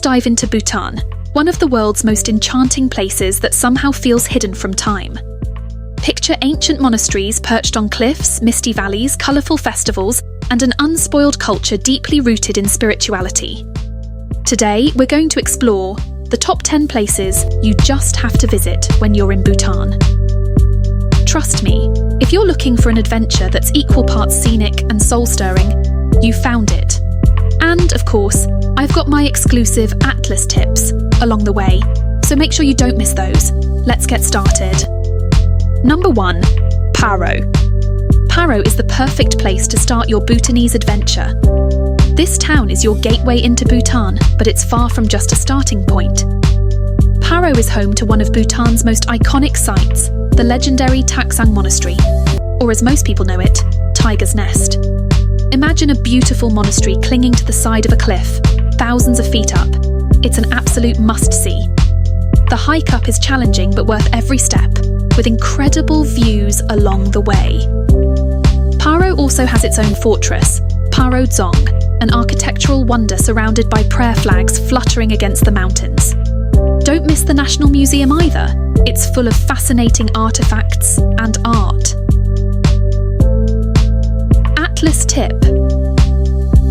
dive into Bhutan, one of the world's most enchanting places that somehow feels hidden from time. Picture ancient monasteries perched on cliffs, misty valleys, colourful festivals, and an unspoiled culture deeply rooted in spirituality. Today, we're going to explore the top 10 places you just have to visit when you're in Bhutan. Trust me, if you're looking for an adventure that's equal parts scenic and soul-stirring, you found it. And, of course, I've got my exclusive Atlas tips along the way, so make sure you don't miss those. Let's get started. Number 1. Paro. Paro is the perfect place to start your Bhutanese adventure. This town is your gateway into Bhutan, but it's far from just a starting point. Paro is home to one of Bhutan's most iconic sites, the legendary Taksang Monastery, or as most people know it, Tiger's Nest. Imagine a beautiful monastery clinging to the side of a cliff, thousands of feet up. It's an absolute must-see. The hike up is challenging but worth every step, with incredible views along the way. Paro also has its own fortress, Paro Dzong, an architectural wonder surrounded by prayer flags fluttering against the mountains. Don't miss the National Museum either. It's full of fascinating artifacts and art. Atlas tip.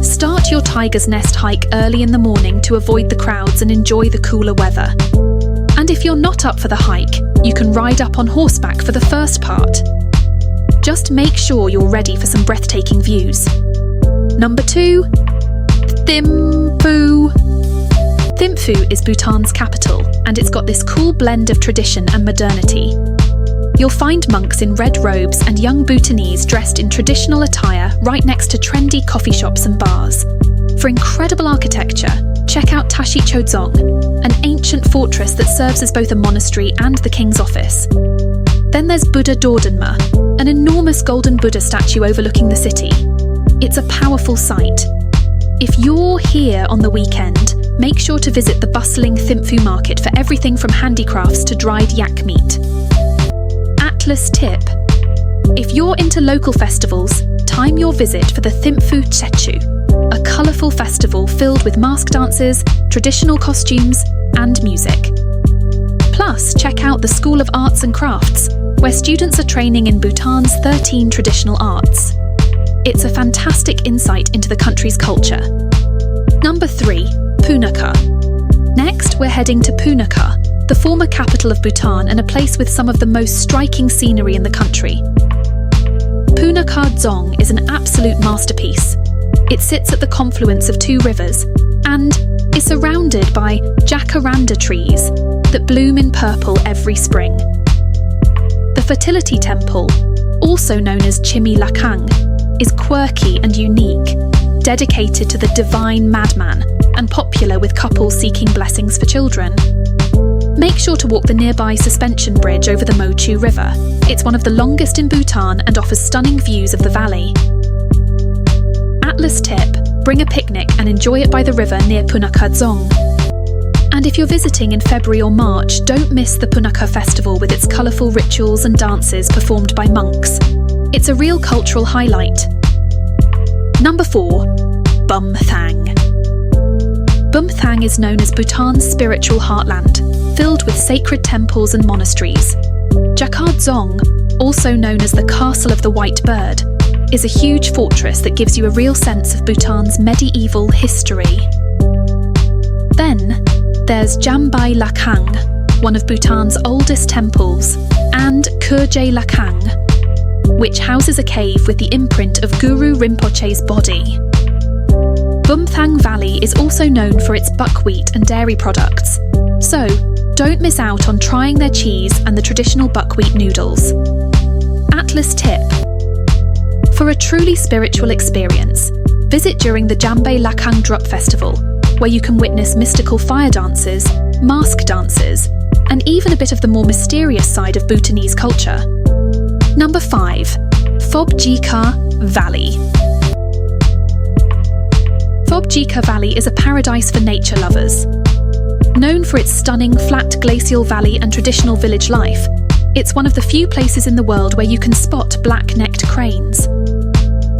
Start your Tiger's Nest hike early in the morning to avoid the crowds and enjoy the cooler weather. And if you're not up for the hike, you can ride up on horseback for the first part. Just make sure you're ready for some breathtaking views. Number 2. Thimphu. Thimphu is Bhutan's capital, and it's got this cool blend of tradition and modernity. You'll find monks in red robes and young Bhutanese dressed in traditional attire right next to trendy coffee shops and bars. For incredible architecture, check out Tashichho Dzong, an ancient fortress that serves as both a monastery and the king's office. Then there's Buddha Dordanma, an enormous golden Buddha statue overlooking the city. It's a powerful sight. If you're here on the weekend, make sure to visit the bustling Thimphu market for everything from handicrafts to dried yak meat. Atlas tip. If you're into local festivals, time your visit for the Thimphu Tsechu, a colourful festival filled with mask dances, traditional costumes, and music. Plus, check out the School of Arts and Crafts, where students are training in Bhutan's 13 traditional arts. It's a fantastic insight into the country's culture. Number 3. Punakha. Next, we're heading to Punakha, the former capital of Bhutan and a place with some of the most striking scenery in the country. Punakha Dzong is an absolute masterpiece. It sits at the confluence of 2 rivers and is surrounded by jacaranda trees that bloom in purple every spring. The fertility temple, also known as Chimi Lakang, is quirky and unique, dedicated to the divine madman and popular with couples seeking blessings for children. Make sure to walk the nearby suspension bridge over the Mochu River. It's one of the longest in Bhutan and offers stunning views of the valley. Atlas tip, bring a picnic and enjoy it by the river near Punakha Dzong. And if you're visiting in February or March, don't miss the Punakha festival with its colourful rituals and dances performed by monks. It's a real cultural highlight. Number 4. Bumthang. Bumthang is known as Bhutan's spiritual heartland, filled with sacred temples and monasteries. Dzongkhar Dzong, also known as the Castle of the White Bird, is a huge fortress that gives you a real sense of Bhutan's medieval history. Then, there's Jambai Lakang, one of Bhutan's oldest temples, and Kurje Lakang, which houses a cave with the imprint of Guru Rinpoche's body. Bumthang Valley is also known for its buckwheat and dairy products, so don't miss out on trying their cheese and the traditional buckwheat noodles. Atlas tip. For a truly spiritual experience, visit during the Jambai Lakang Drop Festival, where you can witness mystical fire dances, mask dances, and even a bit of the more mysterious side of Bhutanese culture. Number 5. Phobjikha Valley. Phobjikha Valley is a paradise for nature lovers. Known for its stunning flat glacial valley and traditional village life, it's one of the few places in the world where you can spot black-necked cranes.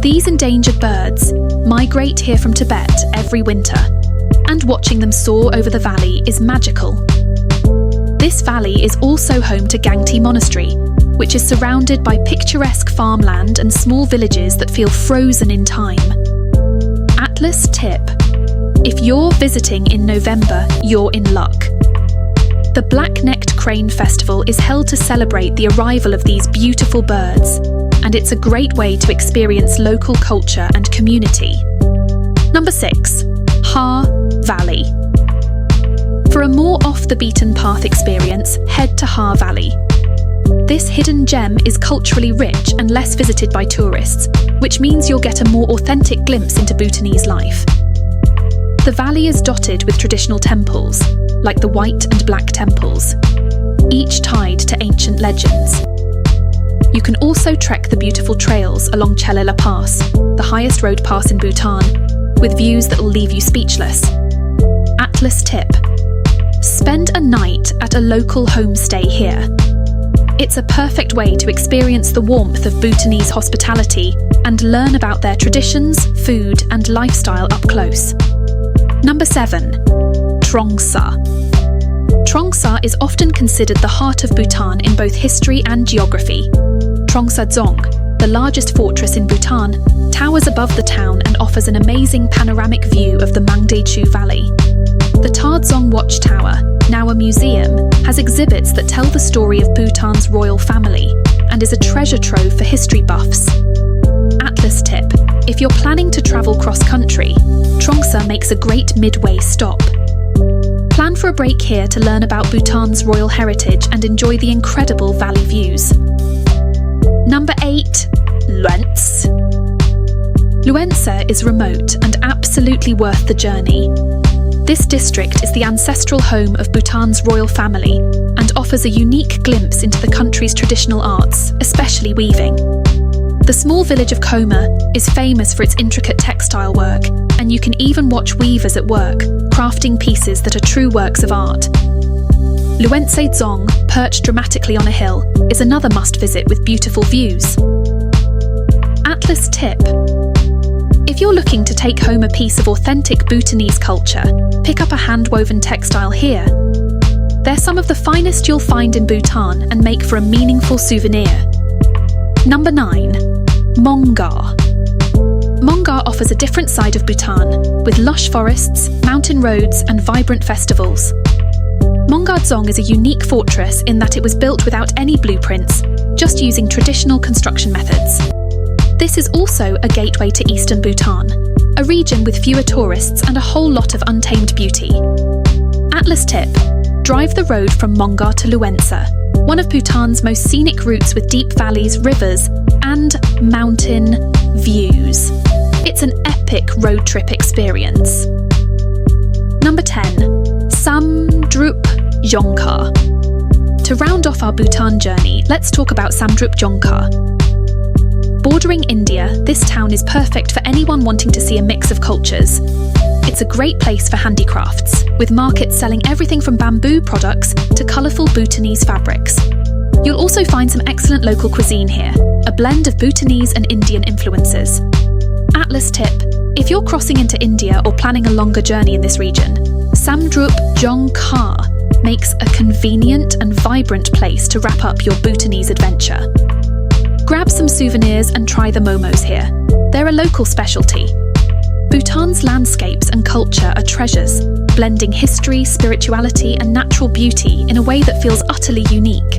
These endangered birds migrate here from Tibet every winter, and and watching them soar over the valley is magical. This valley is also home to Gangti Monastery, which is surrounded by picturesque farmland and small villages that feel frozen in time. Atlas tip: if you're visiting in November, you're in luck. The Black-necked Crane Festival is held to celebrate the arrival of these beautiful birds, and it's a great way to experience local culture and community. Number 6. Haa Valley. For a more off-the-beaten-path experience, head to Haa Valley. This hidden gem is culturally rich and less visited by tourists, which means you'll get a more authentic glimpse into Bhutanese life. The valley is dotted with traditional temples, like the white and black temples, each tied to ancient legends. You can also trek the beautiful trails along Chelela Pass, the highest road pass in Bhutan, with views that will leave you speechless. Atlas tip: spend a night at a local homestay here. It's a perfect way to experience the warmth of Bhutanese hospitality and learn about their traditions, food, and lifestyle up close. Number 7. Trongsa. Trongsa is often considered the heart of Bhutan in both history and geography. Trongsa Dzong, the largest fortress in Bhutan, towers above the town and offers an amazing panoramic view of the Tashichho Valley. The Paro Dzong watchtower, now a museum, has exhibits that tell the story of Bhutan's royal family and is a treasure trove for history buffs. Atlas tip: if you're planning to travel cross-country, Trongsa makes a great midway stop. Plan for a break here to learn about Bhutan's royal heritage and enjoy the incredible valley views. Number 8. Lhuentse. Lhuentse is remote and absolutely worth the journey. This district is the ancestral home of Bhutan's royal family and offers a unique glimpse into the country's traditional arts, especially weaving. The small village of Koma is famous for its intricate textile work, and you can even watch weavers at work, crafting pieces that are true works of art. Lhuentse Dzong, perched dramatically on a hill, is another must-visit with beautiful views. Atlas tip: if you're looking to take home a piece of authentic Bhutanese culture, pick up a hand-woven textile here. They're some of the finest you'll find in Bhutan and make for a meaningful souvenir. Number 9. Mongar. Mongar offers a different side of Bhutan, with lush forests, mountain roads, and vibrant festivals. Mongar Dzong is a unique fortress in that it was built without any blueprints, just using traditional construction methods. This is also a gateway to eastern Bhutan, a region with fewer tourists and a whole lot of untamed beauty. Atlas tip: drive the road from Mongar to Lhuentse, one of Bhutan's most scenic routes with deep valleys, rivers, and mountain views. It's an epic road trip experience. Number 10. Samdrup Jongkhar. To round off our Bhutan journey, let's talk about Samdrup Jongkhar. Bordering India, this town is perfect for anyone wanting to see a mix of cultures. It's a great place for handicrafts, with markets selling everything from bamboo products to colourful Bhutanese fabrics. You'll also find some excellent local cuisine here, a blend of Bhutanese and Indian influences. Atlas tip: if you're crossing into India or planning a longer journey in this region, Samdrup Jongkhar makes a convenient and vibrant place to wrap up your Bhutanese adventure. Grab some souvenirs and try the momos here. They're a local specialty. Bhutan's landscapes and culture are treasures, blending history, spirituality, and natural beauty in a way that feels utterly unique.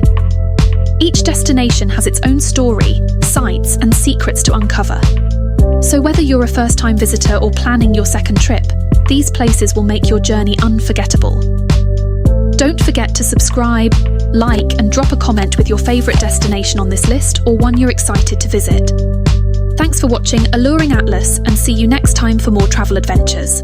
Each destination has its own story, sights, and secrets to uncover. So whether you're a first-time visitor or planning your second trip, these places will make your journey unforgettable. Don't forget to subscribe, like, and drop a comment with your favourite destination on this list or one you're excited to visit. Thanks for watching Alluring Atlas, and see you next time for more travel adventures.